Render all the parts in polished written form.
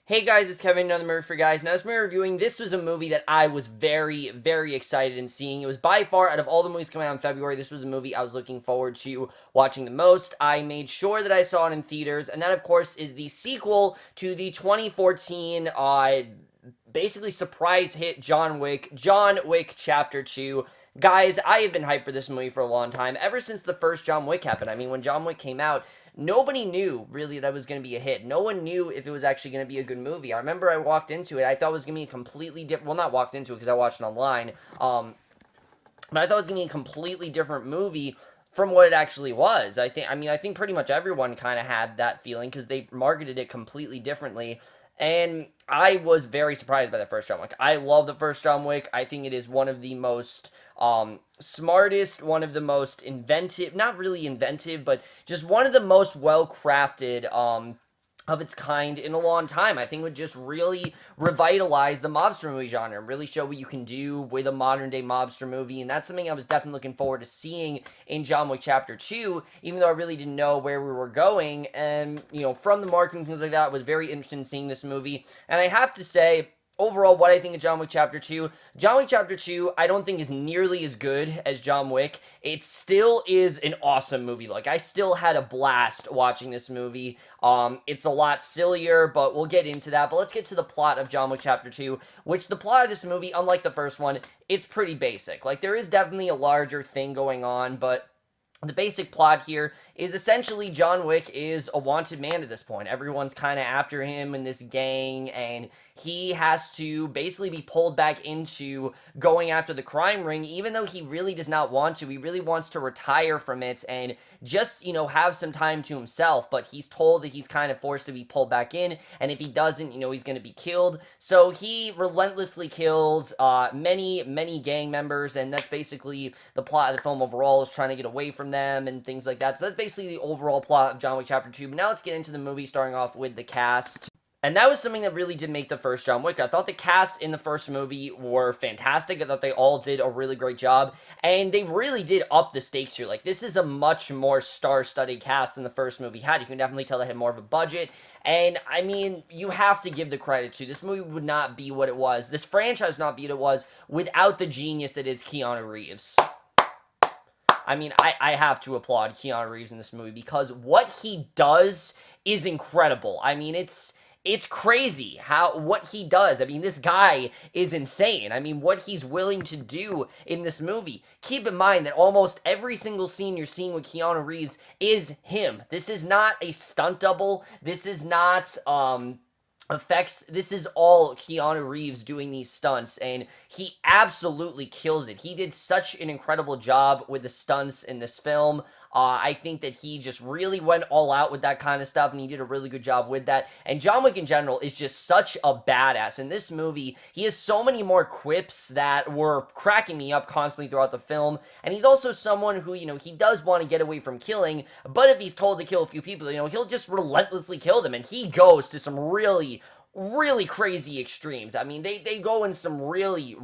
Hey guys, it's Kevin, another movie for guys. Now, as we're reviewing, this was a movie that I was very, very excited in seeing. It was by far, out of all the movies coming out in February, this was a movie I was looking forward to watching the most. I made sure that I saw it in theaters, and that, of course, is the sequel to the 2014, basically surprise hit John Wick Chapter 2. Guys, I have been hyped for this movie for a long time, ever since the first John Wick happened. I mean, when John Wick came out, nobody knew really that it was going to be a hit. No one knew if it was actually going to be a good movie. I remember I walked into it. I thought it was going to be a completely different. Well, not walked into it because I watched it online. But I thought it was going to be a completely different movie from what it actually was. I think pretty much everyone kind of had that feeling because they marketed it completely differently. And I was very surprised by the first John Wick. I love the first John Wick. I think it is one of the most smartest, one of the most inventive, not really inventive, but just one of the most well-crafted of its kind in a long time. I think it would just really revitalize the mobster movie genre and really show what you can do with a modern day mobster movie. And that's something I was definitely looking forward to seeing in John Wick Chapter 2, even though I really didn't know where we were going. And, from the marketing, things like that, I was very interested in seeing this movie. And I have to say, overall, what I think of John Wick Chapter 2. John Wick Chapter 2, I don't think is nearly as good as John Wick. It still is an awesome movie. Like, I still had a blast watching this movie. It's a lot sillier, but we'll get into that. But let's get to the plot of John Wick Chapter 2, which the plot of this movie, unlike the first one, it's pretty basic. Like, there is definitely a larger thing going on, but the basic plot here is essentially John Wick is a wanted man at this point. Everyone's kind of after him in this gang, and he has to basically be pulled back into going after the crime ring, even though he really does not want to. He really wants to retire from it and just, have some time to himself, but he's told that he's kind of forced to be pulled back in, and if he doesn't, he's going to be killed. So he relentlessly kills many, many gang members, and that's basically the plot of the film overall, is trying to get away from them and things like that. So that's basically the overall plot of John Wick Chapter 2. But now let's get into the movie, starting off with the cast. And that was something that really did make the first John Wick. I thought the cast in the first movie were fantastic. I thought they all did a really great job. And they really did up the stakes here. Like, this is a much more star-studded cast than the first movie had. You can definitely tell they had more of a budget. And, I mean, you have to give the credit to. This movie would not be what it was. This franchise would not be what it was without the genius that is Keanu Reeves. I mean, I have to applaud Keanu Reeves in this movie because what he does is incredible. I mean, it's crazy what he does. I mean, this guy is insane. I mean, what he's willing to do in this movie. Keep in mind that almost every single scene you're seeing with Keanu Reeves is him. This is not a stunt double. This is not, effects. This is all Keanu Reeves doing these stunts, and he absolutely kills it. He did such an incredible job with the stunts in this film. I think that he just really went all out with that kind of stuff, and he did a really good job with that. And John Wick in general is just such a badass. In this movie, he has so many more quips that were cracking me up constantly throughout the film. And he's also someone who, he does want to get away from killing, but if he's told to kill a few people, he'll just relentlessly kill them. And he goes to some really crazy extremes. I mean, they go in some really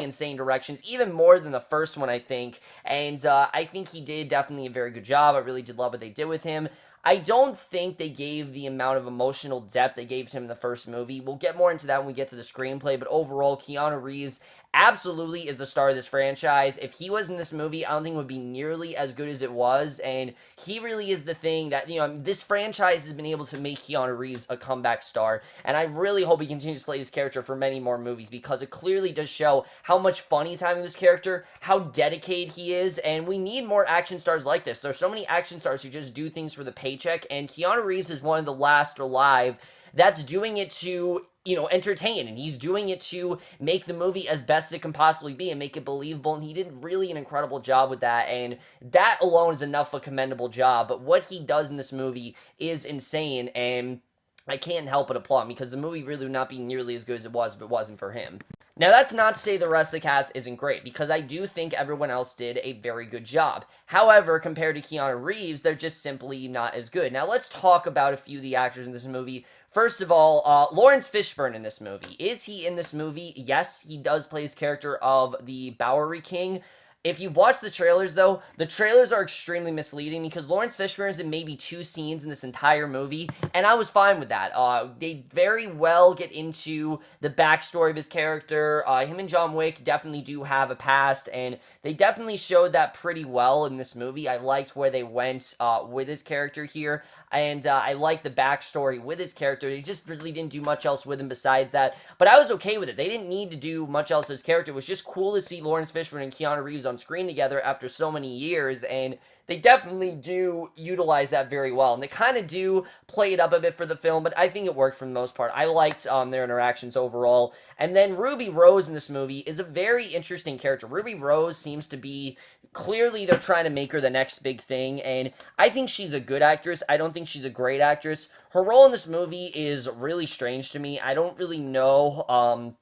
insane directions, even more than the first one, I think. And I think he did definitely a very good job. I really did love what they did with him. I don't think they gave the amount of emotional depth they gave to him in the first movie. We'll get more into that when we get to the screenplay, but overall, Keanu Reeves absolutely is the star of this franchise. If he was in this movie, I don't think it would be nearly as good as it was, and he really is the thing that, this franchise has been able to make Keanu Reeves a comeback star, and I really hope he continues to play this character for many more movies, because it clearly does show how much fun he's having with this character, how dedicated he is, and we need more action stars like this. There's so many action stars who just do things for the paycheck, and Keanu Reeves is one of the last alive that's doing it to, entertain, and he's doing it to make the movie as best it can possibly be and make it believable, and he did really an incredible job with that, and that alone is enough of a commendable job. But what he does in this movie is insane, and I can't help but applaud him, because the movie really would not be nearly as good as it was if it wasn't for him. Now, that's not to say the rest of the cast isn't great, because I do think everyone else did a very good job. However, compared to Keanu Reeves, they're just simply not as good. Now, let's talk about a few of the actors in this movie. First of all, Laurence Fishburne in this movie. Is he in this movie? Yes, he does play his character of the Bowery King. If you've watched the trailers, though, the trailers are extremely misleading because Laurence Fishburne is in maybe 2 scenes in this entire movie, and I was fine with that. They very well get into the backstory of his character. Him and John Wick definitely do have a past, and they definitely showed that pretty well in this movie. I liked where they went with his character here, and I liked the backstory with his character. They just really didn't do much else with him besides that, but I was okay with it. They didn't need to do much else with his character. It was just cool to see Laurence Fishburne and Keanu Reeves on screen together after so many years, and they definitely do utilize that very well, and they kind of do play it up a bit for the film, but I think it worked for the most part. I liked their interactions overall. And then Ruby Rose in this movie is a very interesting character. Ruby Rose seems to be, clearly they're trying to make her the next big thing, and I think she's a good actress. I don't think she's a great actress. Her role in this movie is really strange to me. I don't really know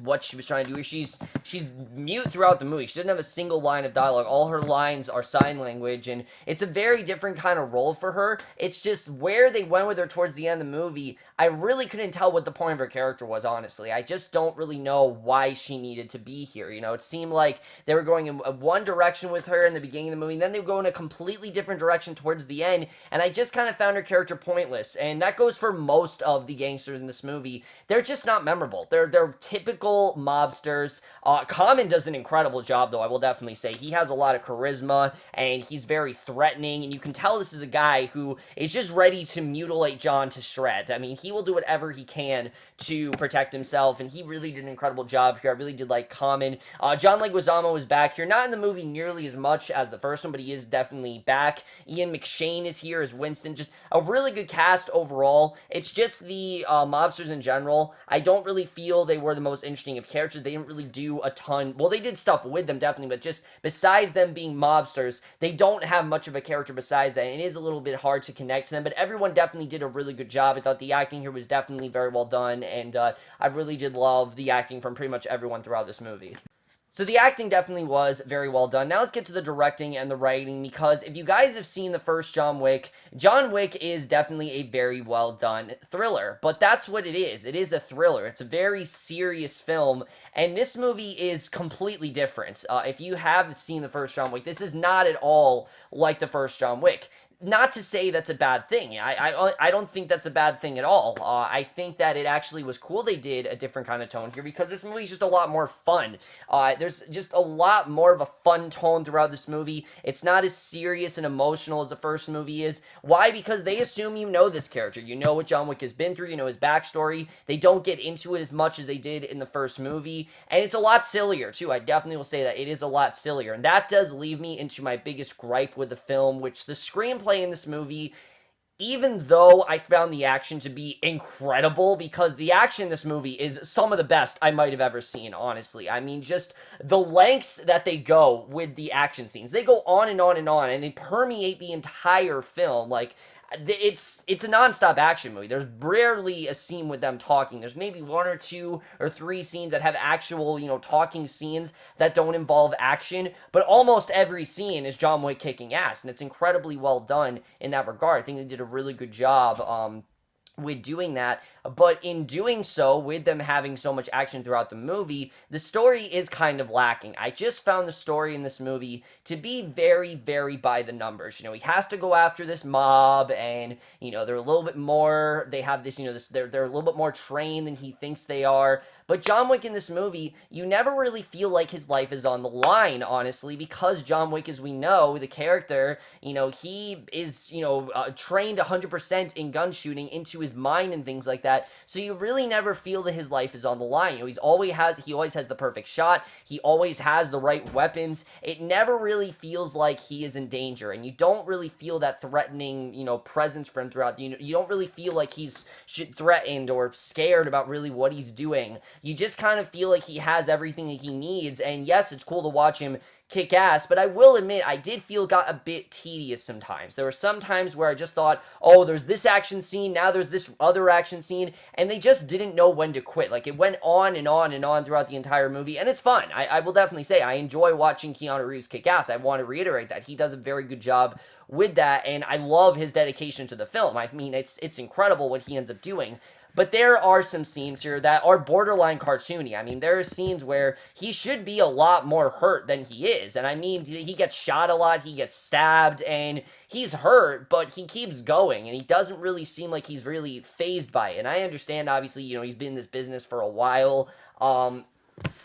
what she was trying to do. She's mute throughout the movie. She doesn't have a single line of dialogue. All her lines are sign language, and it's a very different kind of role for her. It's just where they went with her towards the end of the movie, I really couldn't tell what the point of her character was, honestly. I just don't really know why she needed to be here. You know, it seemed like they were going in one direction with her in the beginning of the movie, and then they would go in a completely different direction towards the end, and I just kind of found her character pointless, and that goes for most of the gangsters in this movie. They're just not memorable. They're typical mobsters. Common does an incredible job, though, I will definitely say. He has a lot of charisma, and he's very threatening, and you can tell this is a guy who is just ready to mutilate John to shreds. I mean, he will do whatever he can to protect himself, and he really did an incredible job here. I really did like Common. John Leguizamo is back here, not in the movie nearly as much as the first one, but he is definitely back. Ian McShane is here as Winston. Just a really good cast overall. It's just the mobsters in general. I don't really feel they were the most interesting of characters. They didn't really do a ton. Well, they did stuff with them, definitely, but just besides them being mobsters, they don't have much of a character besides that. It is a little bit hard to connect to them, but everyone definitely did a really good job. I thought the acting here was definitely very well done, and I really did love the acting from pretty much everyone throughout this movie. So the acting definitely was very well done. Now let's get to the directing and the writing, because if you guys have seen the first John Wick is definitely a very well done thriller, but that's what it is. It is a thriller. It's a very serious film, and this movie is completely different. If you have seen the first John Wick, this is not at all like the first John Wick. Not to say that's a bad thing. I don't think that's a bad thing at all. I think that it actually was cool they did a different kind of tone here, because this movie is just a lot more fun. There's just a lot more of a fun tone throughout this movie. It's not as serious and emotional as the first movie is. Why? Because they assume you know this character. You know what John Wick has been through. You know his backstory. They don't get into it as much as they did in the first movie. And it's a lot sillier, too. I definitely will say that. It is a lot sillier. And that does leave me into my biggest gripe with the film, which the screenplay in this movie, even though I found the action to be incredible, because the action in this movie is some of the best I might have ever seen, honestly. I mean, just the lengths that they go with the action scenes. They go on and on and on, and they permeate the entire film. Like, it's a non-stop action movie. There's rarely a scene with them talking. There's maybe 1 or 2 or 3 scenes that have actual, talking scenes that don't involve action, but almost every scene is John Wick kicking ass, and it's incredibly well done in that regard. I think they did a really good job with doing that, but in doing so, with them having so much action throughout the movie, the story is kind of lacking. I just found the story in this movie to be very, very by the numbers. He has to go after this mob, and, they're a little bit more, they have this, they're a little bit more trained than he thinks they are, but John Wick in this movie, you never really feel like his life is on the line, honestly, because John Wick, as we know, the character, he is, trained 100% in gun shooting into his mind and things like that. So you really never feel that his life is on the line. He always has the perfect shot. He always has the right weapons. It never really feels like he is in danger, and you don't really feel that threatening, presence for him throughout. You don't really feel like he's threatened or scared about really what he's doing. You just kind of feel like he has everything that he needs, and yes, it's cool to watch him kick ass, but I will admit, I did feel got a bit tedious sometimes. There were some times where I just thought, oh, there's this action scene, now there's this other action scene, and they just didn't know when to quit. Like, it went on and on and on throughout the entire movie, and it's fun. I will definitely say, I enjoy watching Keanu Reeves kick ass. I want to reiterate that. He does a very good job with that, and I love his dedication to the film. I mean, it's incredible what he ends up doing. but there are some scenes here that are borderline cartoony. I mean, there are scenes where he should be a lot more hurt than he is, and I mean, he gets shot a lot, he gets stabbed, and he's hurt, but he keeps going, and he doesn't really seem like he's really fazed by it. And I understand, obviously, he's been in this business for a while,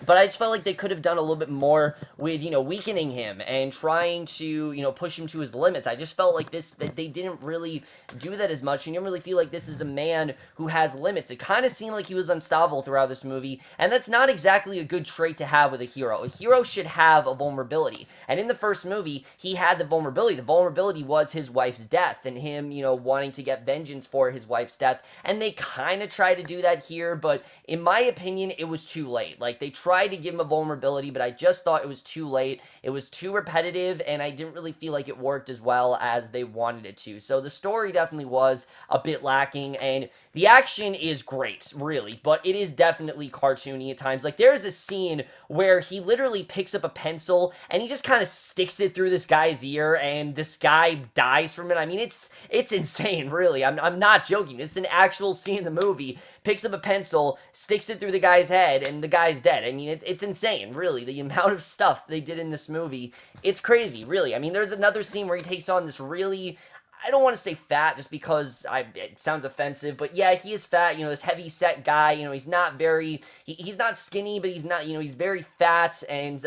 but I just felt like they could have done a little bit more with, weakening him and trying to, push him to his limits. I just felt like that they didn't really do that as much. You didn't really feel like this is a man who has limits. It kind of seemed like he was unstoppable throughout this movie, and that's not exactly a good trait to have with a hero. A hero should have a vulnerability, and in the first movie, he had the vulnerability. The vulnerability was his wife's death, and him, wanting to get vengeance for his wife's death, and they kind of try to do that here, but in my opinion, it was too late. Like, they tried to give him a vulnerability, but I just thought it was too late. It was too repetitive, and I didn't really feel like it worked as well as they wanted it to. So the story definitely was a bit lacking, and the action is great, really, but it is definitely cartoony at times. Like, there's a scene where he literally picks up a pencil, and he just kind of sticks it through this guy's ear, and this guy dies from it. I mean, it's insane, really. I'm not joking. This is an actual scene in the movie. Picks up a pencil, sticks it through the guy's head, and the guy's dead. I mean, it's insane, really. The amount of stuff they did in this movie, it's crazy, really. I mean, there's another scene where he takes on this really, I don't want to say fat just because it sounds offensive, but yeah, he is fat, this heavy-set guy, he's not very, he's not skinny, but he's not, he's very fat, and,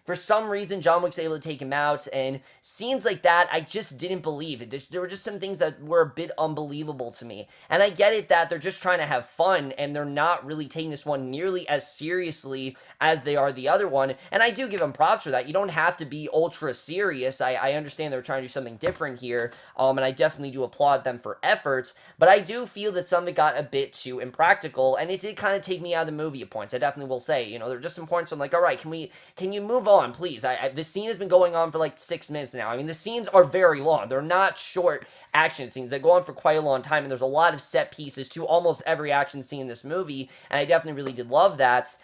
for some reason, John Wick's able to take him out, and scenes like that, I just didn't believe it. There were just some things that were a bit unbelievable to me. And I get it that they're just trying to have fun, and they're not really taking this one nearly as seriously as they are the other one, and I do give them props for that. You don't have to be ultra serious. I understand they're trying to do something different here, and I definitely do applaud them for efforts, but I do feel that some of it got a bit too impractical, and it did kind of take me out of the movie at points. I definitely will say, there are just some points I'm like, all right, can you move on, please? This scene has been going on for like 6 minutes now. I mean, the scenes are very long. They're not short action scenes. They go on for quite a long time, and there's a lot of set pieces to almost every action scene in this movie, and I definitely really did love that.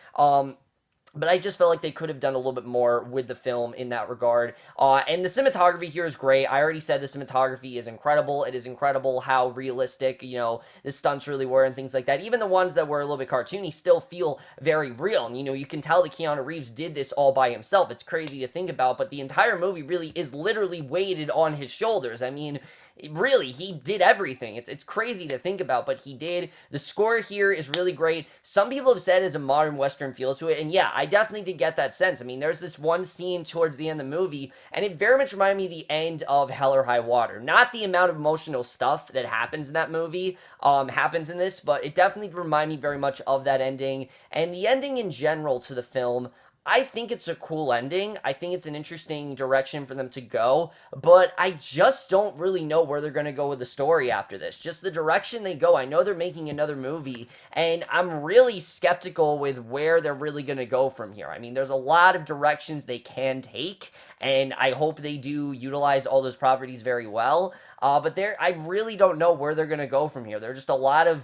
But I just felt like they could have done a little bit more with the film in that regard. And the cinematography here is great. I already said the cinematography is incredible. It is incredible how realistic, the stunts really were and things like that. Even the ones that were a little bit cartoony still feel very real. And, you can tell that Keanu Reeves did this all by himself. It's crazy to think about, but the entire movie really is literally weighted on his shoulders. I mean, really, he did everything. It's crazy to think about, but he did. The score here is really great. Some people have said it's a modern Western feel to it, and yeah, I definitely did get that sense. I mean, there's this one scene towards the end of the movie, and it very much reminded me of the end of Hell or High Water. Not the amount of emotional stuff that happens in that movie happens in this, but it definitely reminded me very much of that ending, and the ending in general to the film. I think it's a cool ending. I think it's an interesting direction for them to go, but I just don't really know where they're going to go with the story after this. Just the direction they go. I know they're making another movie, and I'm really skeptical with where they're really going to go from here. I mean, there's a lot of directions they can take, and I hope they do utilize all those properties very well. But I really don't know where they're going to go from here. There's just a lot of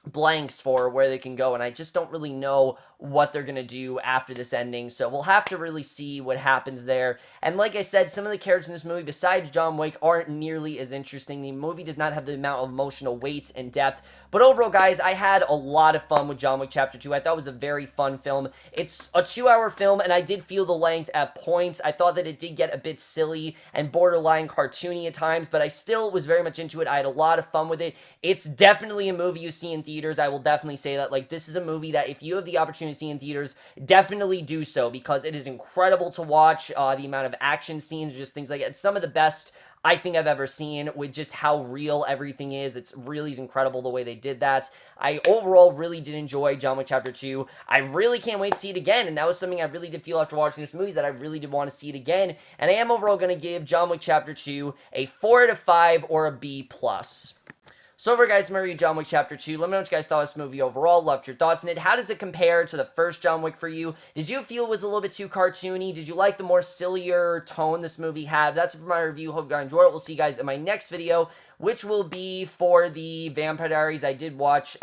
blanks for where they can go, and I just don't really know what they're going to do after this ending, so we'll have to really see what happens there. And like I said, some of the characters in this movie, besides John Wick, aren't nearly as interesting. The movie does not have the amount of emotional weight and depth, but overall, guys, I had a lot of fun with John Wick Chapter 2. I thought it was a very fun film. It's a 2-hour film, and I did feel the length at points. I thought that it did get a bit silly and borderline cartoony at times, but I still was very much into it. I had a lot of fun with it. It's definitely a movie you see in theaters. I will definitely say that. Like, this is a movie that if you have the opportunity to see in theaters, definitely do so, because it is incredible to watch. The amount of action scenes, just things like that. It's some of the best I think I've ever seen, with just how real everything is. It's really incredible the way they did that. I overall really did enjoy John Wick Chapter 2. I really can't wait to see it again, and that was something I really did feel after watching this movie, that I really did want to see it again, and I am overall going to give John Wick Chapter 2 a 4 out of 5 or a B+. So over, guys, my review of John Wick Chapter 2. Let me know what you guys thought of this movie overall. Loved your thoughts on it. How does it compare to the first John Wick for you? Did you feel it was a little bit too cartoony? Did you like the more sillier tone this movie had? That's it for my review. Hope you guys enjoy it. We'll see you guys in my next video, which will be for the Vampire Diaries. I did watch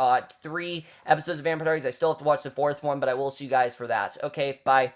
3 episodes of Vampire Diaries. I still have to watch the 4th one, but I will see you guys for that. Okay, bye.